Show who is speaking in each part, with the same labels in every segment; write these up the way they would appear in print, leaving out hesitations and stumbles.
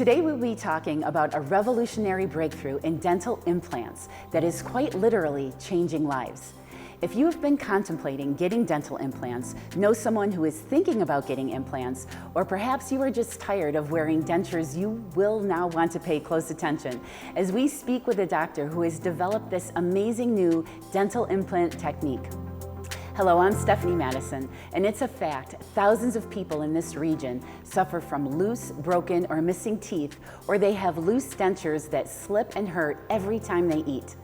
Speaker 1: Today we'll be talking about a revolutionary breakthrough in dental implants that is quite literally changing lives. If you have been contemplating getting dental implants, know someone who is thinking about getting implants, or perhaps you are just tired of wearing dentures, you will now want to pay close attention as we speak with a doctor who has developed this amazing new dental implant technique. Hello, I'm Stephanie Madison, and it's a fact, thousands of people in this region suffer from loose, broken, or missing teeth, or they have loose dentures that slip and hurt every time they eat.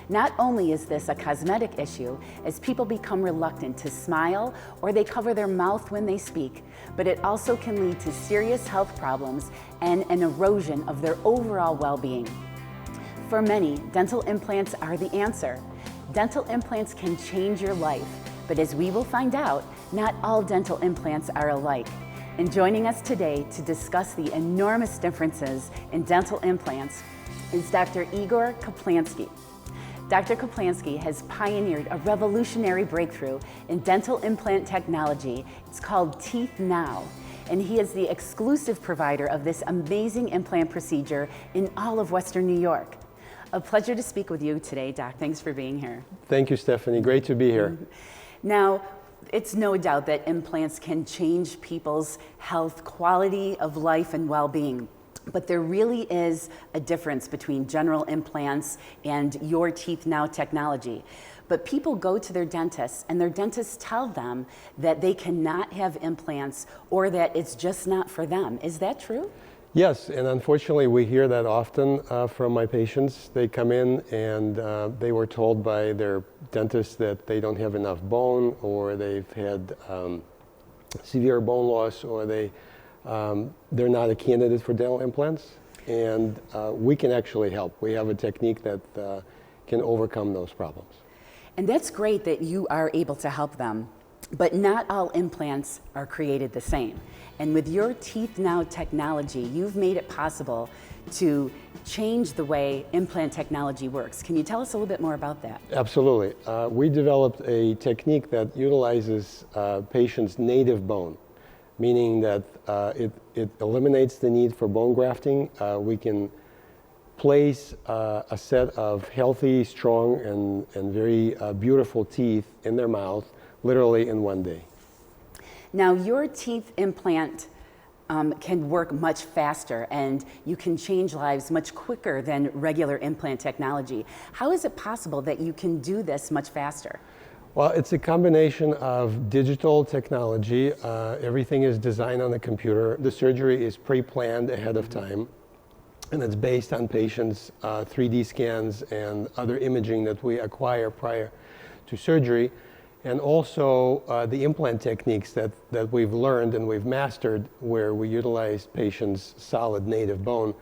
Speaker 1: Not only is this a cosmetic issue, as people become reluctant to smile or they cover their mouth when they speak, but it also can lead to serious health problems and an erosion of their overall well-being. For many, dental implants are the answer. Dental implants can change your life, but as we will find out, not all dental implants are alike. And joining us today to discuss the enormous differences in dental implants is Dr. Igor Koplansky. Dr. Koplansky has pioneered a revolutionary breakthrough in dental implant technology. It's called Teeth Now, and he is the exclusive provider of this amazing implant procedure in all of Western New York. A pleasure to speak with you today, Doc. Thanks for being here.
Speaker 2: Thank you, Stephanie. Great to be here.
Speaker 1: Now, it's no doubt that implants can change people's health, quality of life, and well-being. But there really is a difference between general implants and your Teeth Now technology. But people go to their dentists and their dentists tell them that they cannot have implants or that it's just not for them. Is that true?
Speaker 2: Yes, and unfortunately we hear that often from my patients. They come in and they were told by their dentist that they don't have enough bone, or they've had severe bone loss, or they're not a candidate for dental implants, and we can actually help. We have a technique that can overcome those problems.
Speaker 1: And that's great that you are able to help them, but not all implants are created the same. And with your Teeth Now technology, you've made it possible to change the way implant technology works. Can you tell us a little bit more about that?
Speaker 2: Absolutely. We developed a technique that utilizes patients' native bone, meaning that it eliminates the need for bone grafting. We can place a set of healthy, strong, and very beautiful teeth in their mouth, literally in one day.
Speaker 1: Now, your teeth implant can work much faster, and you can change lives much quicker than regular implant technology. How is it possible that you can do this much faster?
Speaker 2: Well, it's a combination of digital technology. Everything is designed on the computer. The surgery is pre-planned ahead of time, and it's based on patients' 3D scans and other imaging that we acquire prior to surgery. And also the implant techniques that we've learned and we've mastered, where we utilize patients' solid native bone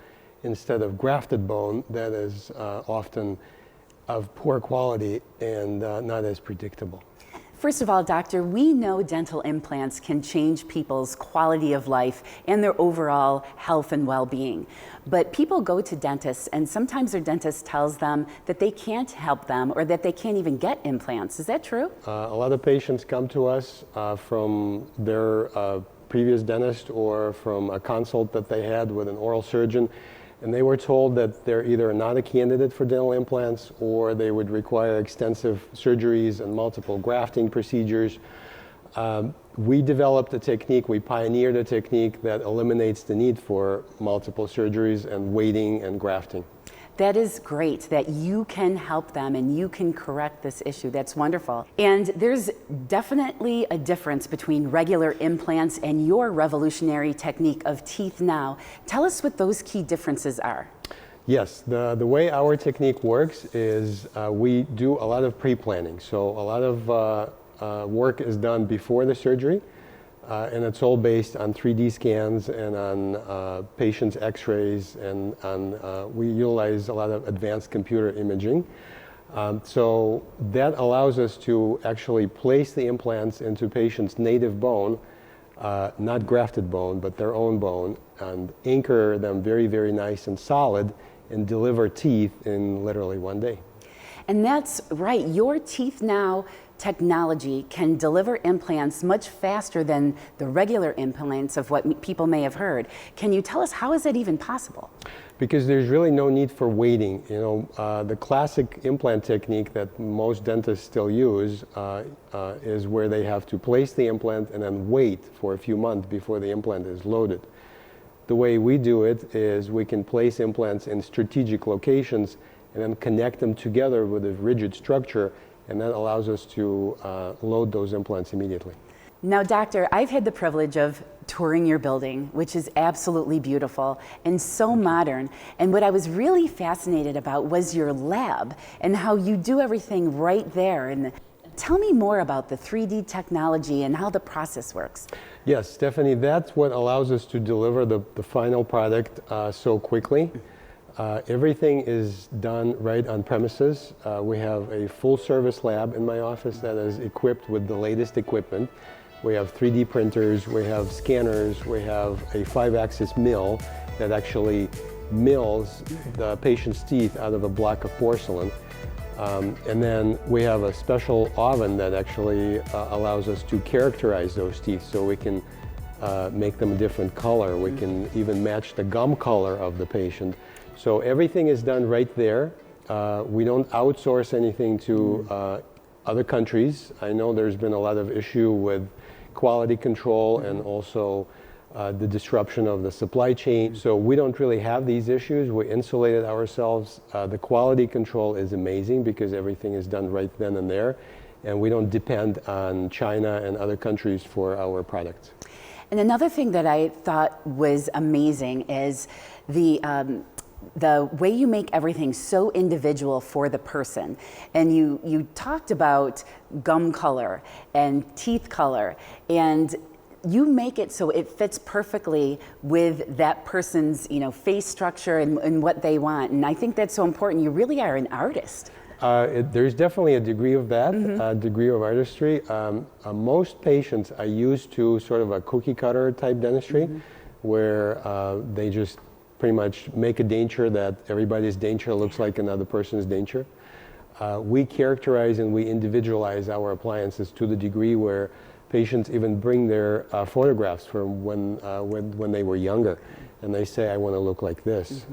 Speaker 2: instead of grafted bone that is often of poor quality and not as predictable.
Speaker 1: First of all, doctor, we know dental implants can change people's quality of life and their overall health and well-being. But people go to dentists, and sometimes their dentist tells them that they can't help them or that they can't even get implants. Is that true?
Speaker 2: A lot of patients come to us from their previous dentist or from a consult that they had with an oral surgeon, and they were told that they're either not a candidate for dental implants, or they would require extensive surgeries and multiple grafting procedures. We developed a technique, we pioneered a technique that eliminates the need for multiple surgeries and waiting and grafting.
Speaker 1: That is great that you can help them and you can correct this issue. That's wonderful. And there's definitely a difference between regular implants and your revolutionary technique of Teeth Now. Tell us what those key differences are.
Speaker 2: Yes, the way our technique works is we do a lot of pre-planning. So a lot of work is done before the surgery. And it's all based on 3D scans and on patients' x-rays, and we utilize a lot of advanced computer imaging. So that allows us to actually place the implants into patients' native bone, not grafted bone, but their own bone, and anchor them very, very nice and solid, and deliver teeth in literally one day.
Speaker 1: And that's right, your Teeth Now technology can deliver implants much faster than the regular implants of what people may have heard. Can you tell us how is that even possible?
Speaker 2: Because there's really no need for waiting. The classic implant technique that most dentists still use is where they have to place the implant and then wait for a few months before the implant is loaded. The way we do it is we can place implants in strategic locations and then connect them together with a rigid structure, and that allows us to load those implants immediately.
Speaker 1: Now, doctor, I've had the privilege of touring your building, which is absolutely beautiful and so modern. And what I was really fascinated about was your lab and how you do everything right there. And tell me more about the 3D technology and how the process works.
Speaker 2: Yes, Stephanie, that's what allows us to deliver the final product so quickly. Everything is done right on premises. We have a full service lab in my office that is equipped with the latest equipment. We have 3D printers, we have scanners, we have a 5-axis mill that actually mills the patient's teeth out of a block of porcelain. And then we have a special oven that actually allows us to characterize those teeth, so we can make them a different color. We can even match the gum color of the patient. So everything is done right there. We don't outsource anything to other countries. I know there's been a lot of issue with quality control and also the disruption of the supply chain. So we don't really have these issues. We insulated ourselves. The quality control is amazing because everything is done right then and there. And we don't depend on China and other countries for our products.
Speaker 1: And another thing that I thought was amazing is the way you make everything so individual for the person. And you talked about gum color and teeth color, and you make it so it fits perfectly with that person's face structure and what they want. And I think that's so important. You really are an artist.
Speaker 2: There's definitely a degree of that, a degree of artistry. Most patients are used to sort of a cookie cutter type dentistry, where they just pretty much make a denture that everybody's denture looks like another person's denture. We characterize and we individualize our appliances to the degree where patients even bring their photographs from when they were younger, and they say, I want to look like this,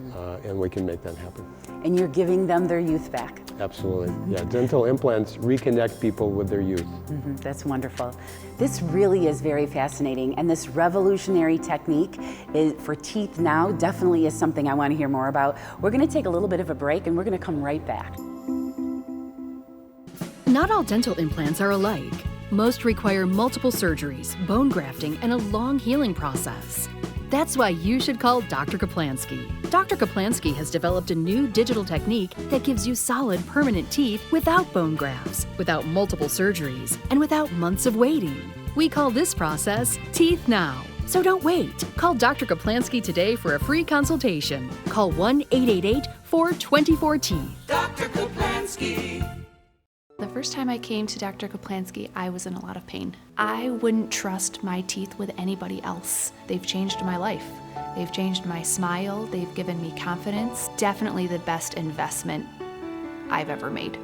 Speaker 2: and we can make that happen.
Speaker 1: And you're giving them their youth back.
Speaker 2: Absolutely. Yeah, dental implants reconnect people with their youth.
Speaker 1: That's wonderful. This really is very fascinating, and this revolutionary technique for teeth now definitely is something I want to hear more about. We're going to take a little bit of a break, and we're going to come right back.
Speaker 3: Not all dental implants are alike. Most require multiple surgeries, bone grafting, and a long healing process. That's why you should call Dr. Koplansky. Dr. Koplansky has developed a new digital technique that gives you solid, permanent teeth without bone grafts, without multiple surgeries, and without months of waiting. We call this process Teeth Now. So don't wait. Call Dr. Koplansky today for a free consultation. Call 1-888-424-TEETH.
Speaker 4: Dr. Koplansky.
Speaker 5: The first time I came to Dr. Koplansky, I was in a lot of pain. I wouldn't trust my teeth with anybody else. They've changed my life. They've changed my smile. They've given me confidence. Definitely the best investment I've ever made.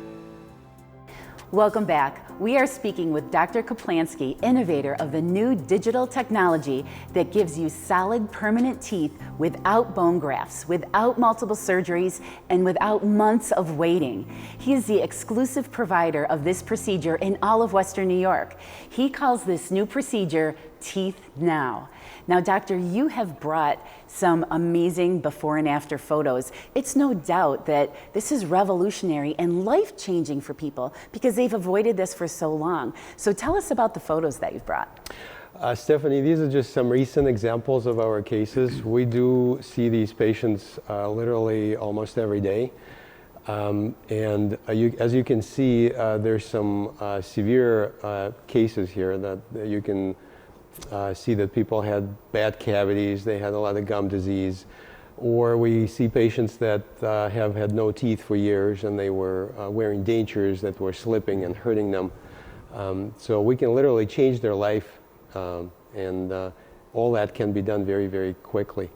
Speaker 1: Welcome back. We are speaking with Dr. Koplansky, innovator of the new digital technology that gives you solid, permanent teeth without bone grafts, without multiple surgeries, and without months of waiting. He is the exclusive provider of this procedure in all of Western New York. He calls this new procedure Teeth Now. Now, doctor, you have brought some amazing before and after photos. It's no doubt that this is revolutionary and life-changing for people because they've avoided this for so long. So tell us about the photos that you've brought.
Speaker 2: Stephanie, these are just some recent examples of our cases. We do see these patients literally almost every day. As you can see, there's some severe cases here that you can see that people had bad cavities, they had a lot of gum disease, or we see patients that have had no teeth for years and they were wearing dentures that were slipping and hurting them. So we can literally change their life, and all that can be done very, very quickly.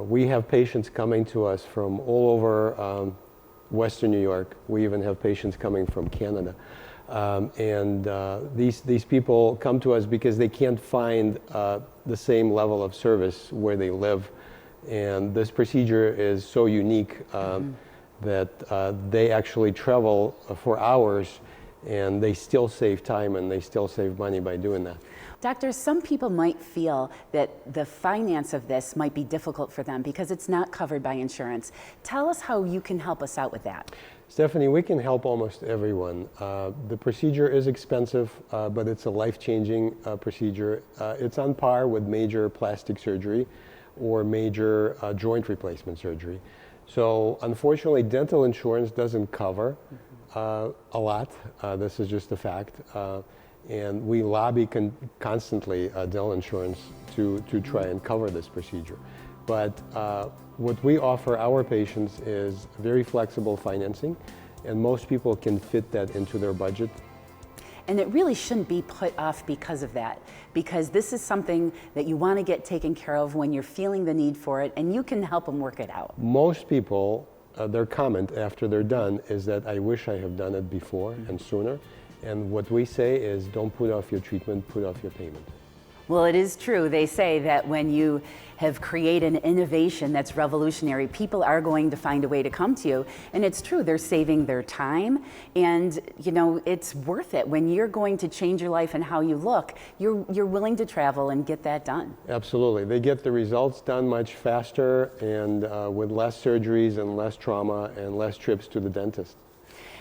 Speaker 2: We have patients coming to us from all over Western New York. We even have patients coming from Canada. These people come to us because they can't find the same level of service where they live. And this procedure is so unique that they actually travel for hours, and they still save time and they still save money by doing that.
Speaker 1: Doctor, some people might feel that the finance of this might be difficult for them because it's not covered by insurance. Tell us how you can help us out with that.
Speaker 2: Stephanie, we can help almost everyone. The procedure is expensive, but it's a life-changing procedure. It's on par with major plastic surgery or major joint replacement surgery. So unfortunately, dental insurance doesn't cover a lot. This is just a fact. And we lobby constantly dental insurance to try and cover this procedure. But what we offer our patients is very flexible financing, and most people can fit that into their budget.
Speaker 1: And it really shouldn't be put off because of that, because this is something that you want to get taken care of when you're feeling the need for it, and you can help them work it out.
Speaker 2: Most people, their comment after they're done is that I wish I have done it before and sooner. And what we say is don't put off your treatment, put off your payment.
Speaker 1: Well, it is true. They say that when you have created an innovation that's revolutionary, people are going to find a way to come to you. And it's true, they're saving their time. And, you know, it's worth it. When you're going to change your life and how you look, you're willing to travel and get that done.
Speaker 2: Absolutely. They get the results done much faster and with less surgeries and less trauma and less trips to the dentist.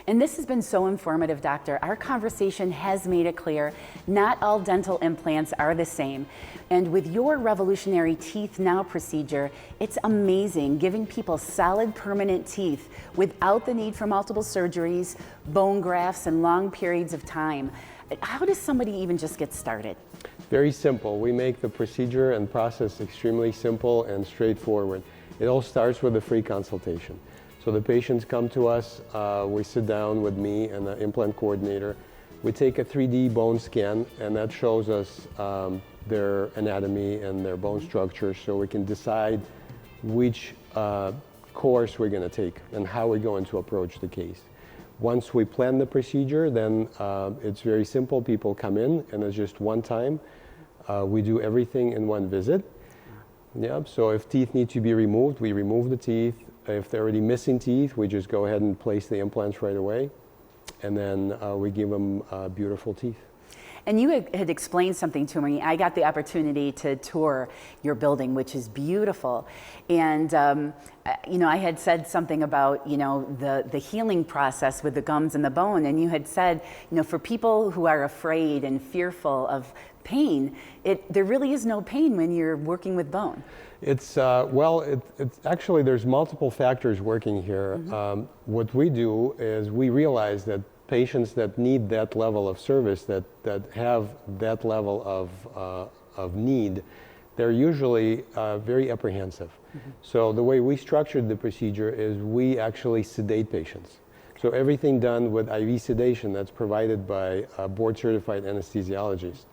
Speaker 1: And this has been so informative, Doctor. Our conversation has made it clear not all dental implants are the same. And with your revolutionary Teeth Now procedure, it's amazing, giving people solid, permanent teeth without the need for multiple surgeries, bone grafts, and long periods of time. How does somebody even just get started?
Speaker 2: Very simple. We make the procedure and process extremely simple and straightforward. It all starts with a free consultation. So the patients come to us, we sit down with me and the implant coordinator. We take a 3D bone scan, and that shows us their anatomy and their bone structure, so we can decide which course we're going to take and how we're going to approach the case. Once we plan the procedure, then it's very simple. People come in, and it's just one time. We do everything in one visit. Yeah, so if teeth need to be removed, we remove the teeth. If they're already missing teeth, we just go ahead and place the implants right away, and then we give them beautiful teeth.
Speaker 1: And you had explained something to me. I got the opportunity to tour your building, which is beautiful. And you know, I had said something about, you know, the healing process with the gums and the bone. And you had said, you know, for people who are afraid and fearful of pain, there really is no pain when you're working with bone.
Speaker 2: It's, it's actually, there's multiple factors working here. What we do is we realize that patients that need that level of service, that have that level of need, they're usually very apprehensive. So the way we structured the procedure is we actually sedate patients. So everything done with IV sedation that's provided by board-certified anesthesiologists.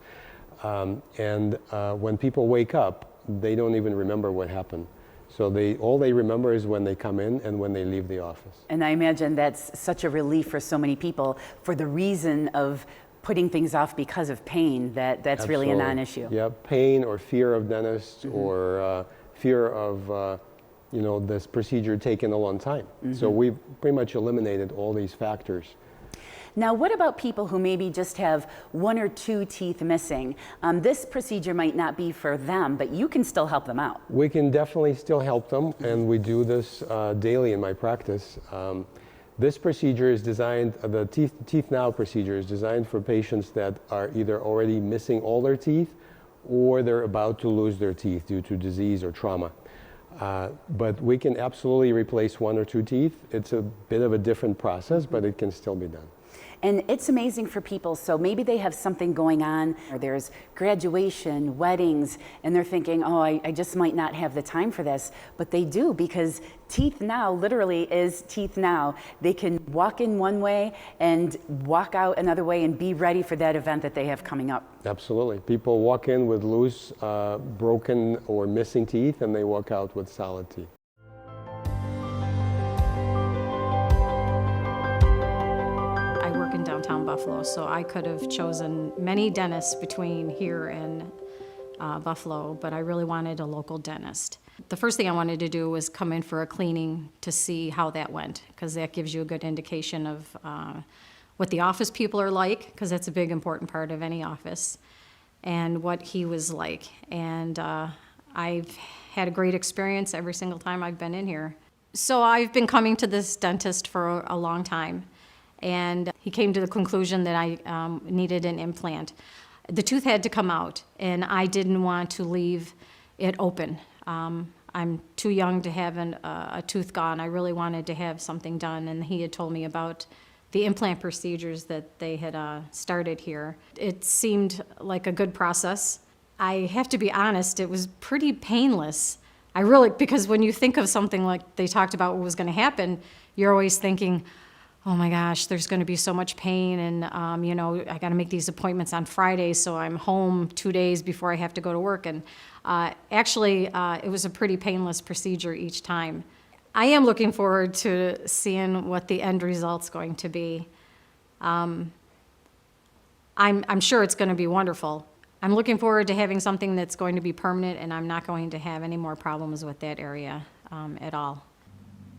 Speaker 2: When people wake up, they don't even remember what happened. So all they remember is when they come in and when they leave the office.
Speaker 1: And I imagine that's such a relief for so many people for the reason of putting things off because of pain, that's
Speaker 2: Absolutely.
Speaker 1: Really a non-issue.
Speaker 2: Yeah, pain or fear of dentists or fear of you know, this procedure taking a long time. So we've pretty much eliminated all these factors.
Speaker 1: Now, what about people who maybe just have one or two teeth missing? This procedure might not be for them, but you can still help them out.
Speaker 2: We can definitely still help them, and we do this daily in my practice. This procedure is designed, the Teeth Now procedure is designed for patients that are either already missing all their teeth or they're about to lose their teeth due to disease or trauma. But we can absolutely replace one or two teeth. It's a bit of a different process, but it can still be done.
Speaker 1: And it's amazing for people, so maybe they have something going on, or there's graduation, weddings, and they're thinking, oh, I just might not have the time for this. But they do, because Teeth Now literally is Teeth Now. They can walk in one way and walk out another way and be ready for that event that they have coming up.
Speaker 2: Absolutely. People walk in with loose, broken, or missing teeth, and they walk out with solid teeth.
Speaker 6: downtown Buffalo, so I could have chosen many dentists between here and Buffalo, but I really wanted a local dentist. The first thing I wanted to do was come in for a cleaning to see how that went, because that gives you a good indication of what the office people are like, because that's a big important part of any office, and what he was like. And I've had a great experience every single time I've been in here. So I've been coming to this dentist for a long time, and he came to the conclusion that I needed an implant. The tooth had to come out, and I didn't want to leave it open. I'm too young to have a tooth gone. I really wanted to have something done, and he had told me about the implant procedures that they had started here. It seemed like a good process. I have to be honest, it was pretty painless. Because when you think of something like they talked about what was going to happen, you're always thinking, oh my gosh, there's going to be so much pain, and I got to make these appointments on Friday, so I'm home 2 days before I have to go to work. And actually, it was a pretty painless procedure each time. I am looking forward to seeing what the end result's going to be. I'm sure it's going to be wonderful. I'm looking forward to having something that's going to be permanent, and I'm not going to have any more problems with that area at all.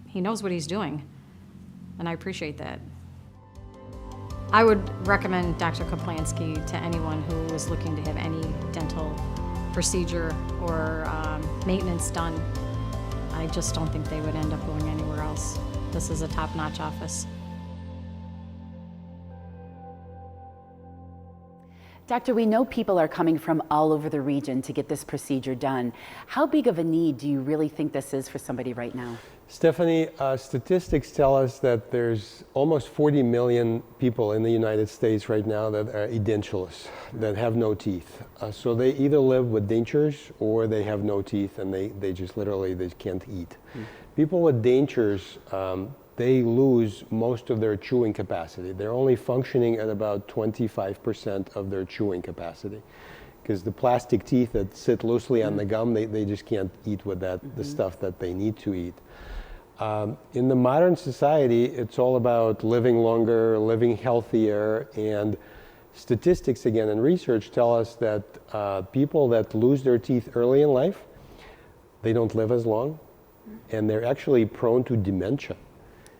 Speaker 6: He knows what he's doing, and I appreciate that. I would recommend Dr. Koplansky to anyone who is looking to have any dental procedure or maintenance done. I just don't think they would end up going anywhere else. This is a top-notch office.
Speaker 1: Doctor, we know people are coming from all over the region to get this procedure done. How big of a need do you really think this is for somebody right now?
Speaker 2: Stephanie, statistics tell us that there's almost 40 million people in the United States right now that are edentulous, that have no teeth. So they either live with dentures or they have no teeth, and they just literally they can't eat. People with dentures, they lose most of their chewing capacity. They're only functioning at about 25% of their chewing capacity, because the plastic teeth that sit loosely on the gum, they just can't eat with that, the stuff that they need to eat. In the modern society, it's all about living longer, living healthier, and statistics again and research tell us that people that lose their teeth early in life, they don't live as long, and they're actually prone to dementia.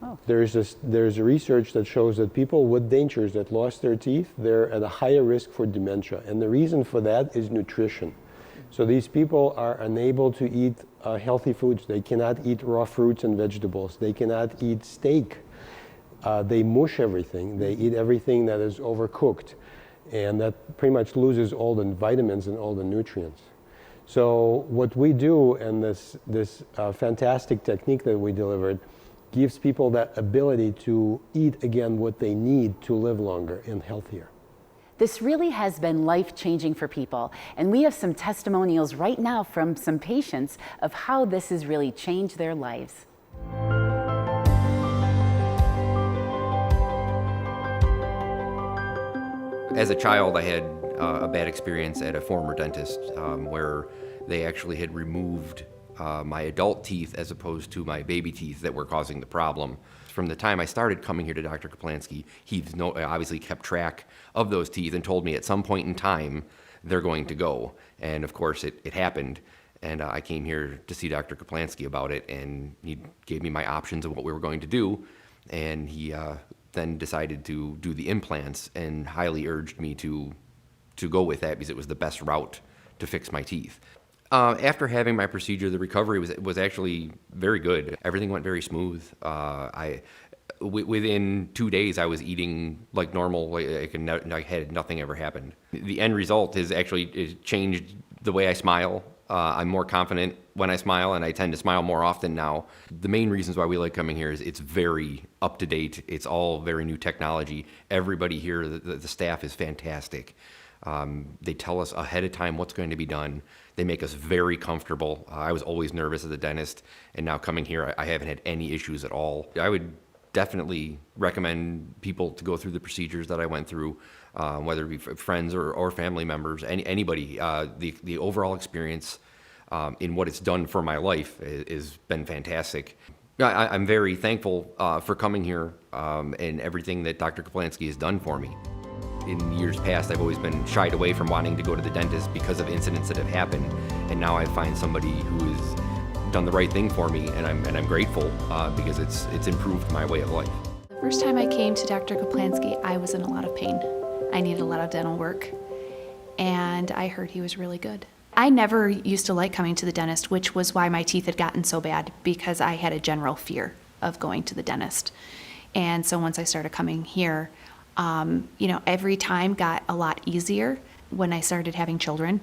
Speaker 1: Oh.
Speaker 2: There's a research that shows that people with dentures that lost their teeth, they're at a higher risk for dementia, and the reason for that is nutrition. So these people are unable to eat healthy foods. They cannot eat raw fruits and vegetables. They cannot eat steak. They mush everything. They eat everything that is overcooked, and that pretty much loses all the vitamins and all the nutrients. So what we do, and this fantastic technique that we delivered, gives people that ability to eat again what they need to live longer and healthier.
Speaker 1: This really has been life-changing for people, and we have some testimonials right now from some patients of how this has really changed their lives.
Speaker 7: As a child, I had a bad experience at a former dentist where they actually had removed my adult teeth as opposed to my baby teeth that were causing the problem. From the time I started coming here to Dr. Koplansky, he obviously kept track of those teeth and told me at some point in time they're going to go. And of course it happened, and I came here to see Dr. Koplansky about it, and he gave me my options of what we were going to do, and he then decided to do the implants and highly urged me to go with that because it was the best route to fix my teeth. After having my procedure, the recovery was actually very good. Everything went very smooth. Within 2 days, I was eating like normal. I had nothing ever happened. The end result is changed the way I smile. I'm more confident when I smile, and I tend to smile more often now. The main reasons why we like coming here is it's very up to date. It's all very new technology. Everybody here, the staff is fantastic. They tell us ahead of time what's going to be done. They make us very comfortable. I was always nervous as a dentist, and now coming here, I haven't had any issues at all. I would definitely recommend people to go through the procedures that I went through, whether it be friends or family members, anybody. The overall experience in what it's done for my life has been fantastic. I'm very thankful for coming here and everything that Dr. Koplansky has done for me. In years past, I've always been shied away from wanting to go to the dentist because of incidents that have happened, and now I find somebody who has done the right thing for me, and I'm grateful because it's improved my way of life.
Speaker 5: The first time I came to Dr. Kaplansky, I was in a lot of pain. I needed a lot of dental work, and I heard he was really good. I never used to like coming to the dentist, which was why my teeth had gotten so bad, because I had a general fear of going to the dentist. And so once I started coming here, every time got a lot easier. When I started having children,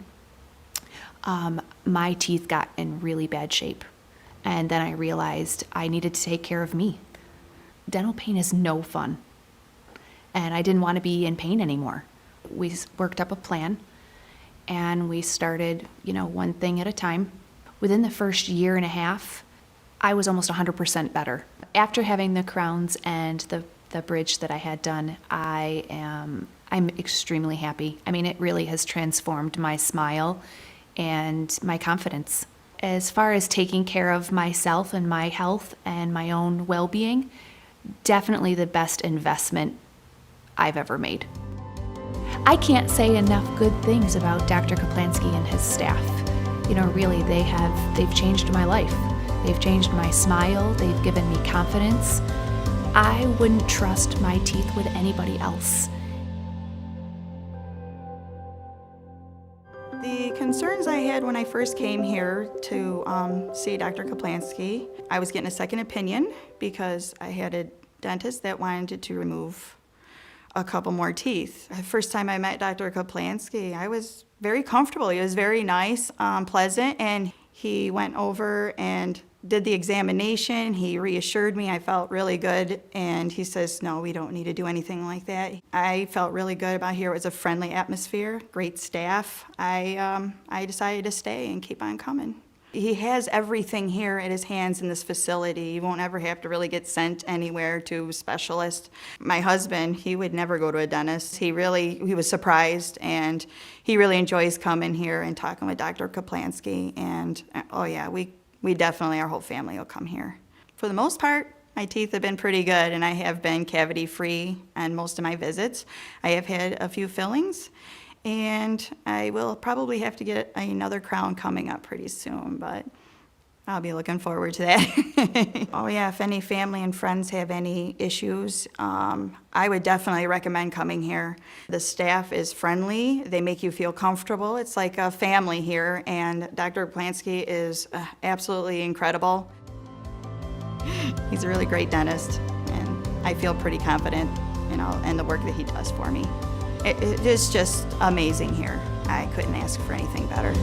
Speaker 5: my teeth got in really bad shape. And then I realized I needed to take care of me. Dental pain is no fun. And I didn't want to be in pain anymore. We worked up a plan, and we started, one thing at a time. Within the first year and a half, I was almost 100% better. After having the crowns and the bridge that I had done, I'm extremely happy. I mean, it really has transformed my smile and my confidence. As far as taking care of myself and my health and my own well-being, definitely the best investment I've ever made. I can't say enough good things about Dr. Koplansky and his staff. Really, they've changed my life. They've changed my smile. They've given me confidence. I wouldn't trust my teeth with anybody else.
Speaker 8: The concerns I had when I first came here to see Dr. Kaplansky, I was getting a second opinion because I had a dentist that wanted to remove a couple more teeth. The first time I met Dr. Kaplansky, I was very comfortable. He was very nice, pleasant, and he went over and did the examination. He reassured me. I felt really good, and he says, no, we don't need to do anything like that. I felt really good about here. It was a friendly atmosphere, great staff. I decided to stay and keep on coming. He has everything here at his hands in this facility. He won't ever have to really get sent anywhere to a specialist. My husband, he would never go to a dentist. He was surprised, and he really enjoys coming here and talking with Dr. Koplansky. And oh yeah, we definitely, our whole family will come here. For the most part, my teeth have been pretty good, and I have been cavity-free on most of my visits. I have had a few fillings, and I will probably have to get another crown coming up pretty soon, but I'll be looking forward to that. Oh yeah, if any family and friends have any issues, I would definitely recommend coming here. The staff is friendly. They make you feel comfortable. It's like a family here, and Dr. Koplansky is absolutely incredible. He's a really great dentist, and I feel pretty confident, in the work that he does for me. It is just amazing here. I couldn't ask for anything better.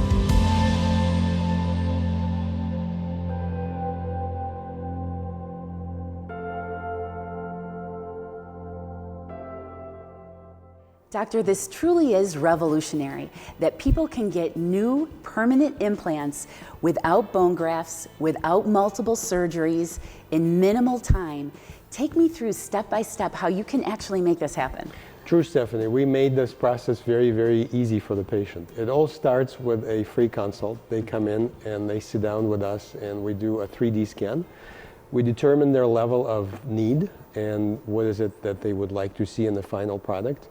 Speaker 1: Doctor, this truly is revolutionary, that people can get new permanent implants without bone grafts, without multiple surgeries, in minimal time. Take me through step by step how you can actually make this happen.
Speaker 2: True, Stephanie. We made this process very, very easy for the patient. It all starts with a free consult. They come in and they sit down with us, and we do a 3D scan. We determine their level of need and what is it that they would like to see in the final product.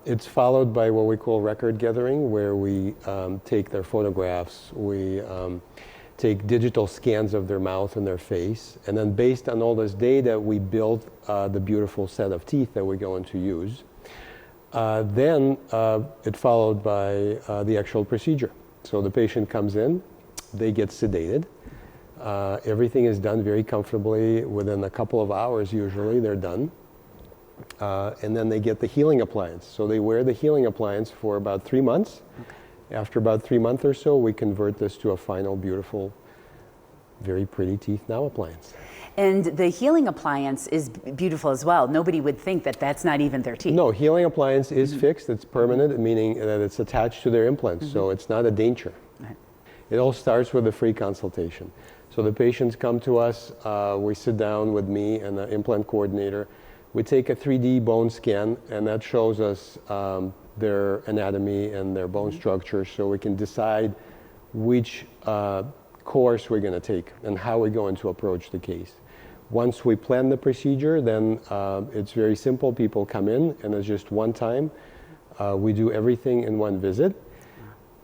Speaker 2: It's followed by what we call record gathering, where we take their photographs, we take digital scans of their mouth and their face, and then based on all this data, we build the beautiful set of teeth that we're going to use. Then it's followed by the actual procedure. So the patient comes in, they get sedated. Everything is done very comfortably. Within a couple of hours, usually, they're done. And then they get the healing appliance. So they wear the healing appliance for about 3 months. Okay. After about 3 months or so, we convert this to a final, beautiful, very pretty teeth now appliance.
Speaker 1: And the healing appliance is beautiful as well. Nobody would think that that's not even their teeth.
Speaker 2: No, healing appliance is fixed. It's permanent, meaning that it's attached to their implants, so it's not a danger. Right. It all starts with a free consultation. So the patients come to us, we sit down with me and the implant coordinator. We take a 3D bone scan, and that shows us their anatomy and their bone structure, so we can decide which course we're going to take and how we're going to approach the case. Once we plan the procedure, then it's very simple. People come in, and it's just one time. We do everything in one visit.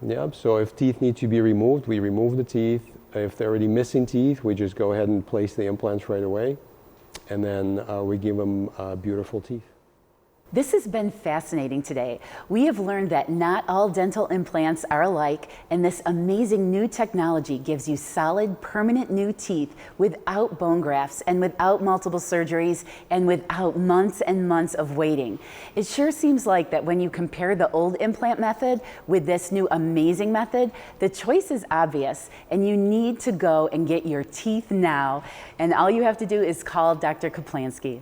Speaker 2: Yep. So if teeth need to be removed, we remove the teeth. If they're already missing teeth, we just go ahead and place the implants right away, and then we give them beautiful teeth.
Speaker 1: This has been fascinating today. We have learned that not all dental implants are alike, and this amazing new technology gives you solid, permanent new teeth without bone grafts and without multiple surgeries and without months and months of waiting. It sure seems like that when you compare the old implant method with this new amazing method, the choice is obvious, and you need to go and get your teeth now. And all you have to do is call Dr. Koplansky.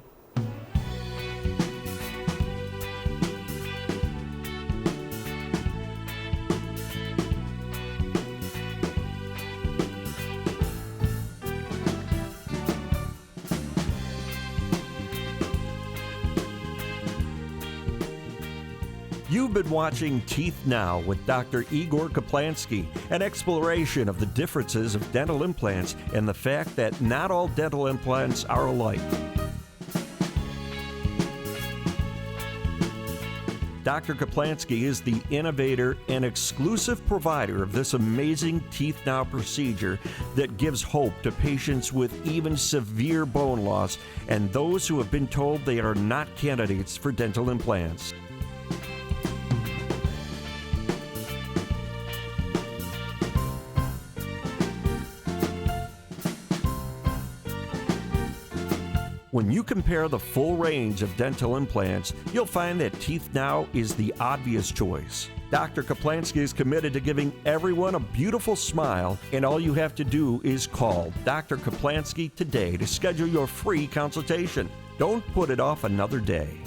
Speaker 9: You've been watching Teeth Now with Dr. Igor Koplansky, an exploration of the differences of dental implants and the fact that not all dental implants are alike. Dr. Kaplansky is the innovator and exclusive provider of this amazing Teeth Now procedure that gives hope to patients with even severe bone loss and those who have been told they are not candidates for dental implants. When you compare the full range of dental implants, you'll find that Teeth Now is the obvious choice. Dr. Kaplansky is committed to giving everyone a beautiful smile, and all you have to do is call Dr. Kaplansky today to schedule your free consultation. Don't put it off another day.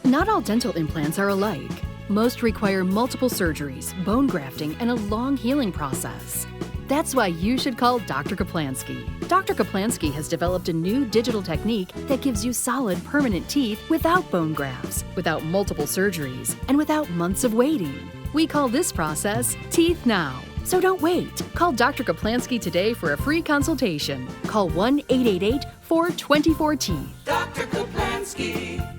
Speaker 3: Not all dental implants are alike. Most require multiple surgeries, bone grafting, and a long healing process. That's why you should call Dr. Koplansky. Dr. Koplansky has developed a new digital technique that gives you solid, permanent teeth without bone grafts, without multiple surgeries, and without months of waiting. We call this process Teeth Now. So don't wait. Call Dr. Koplansky today for a free consultation. Call 1-888-424-TEETH.
Speaker 4: Dr. Koplansky.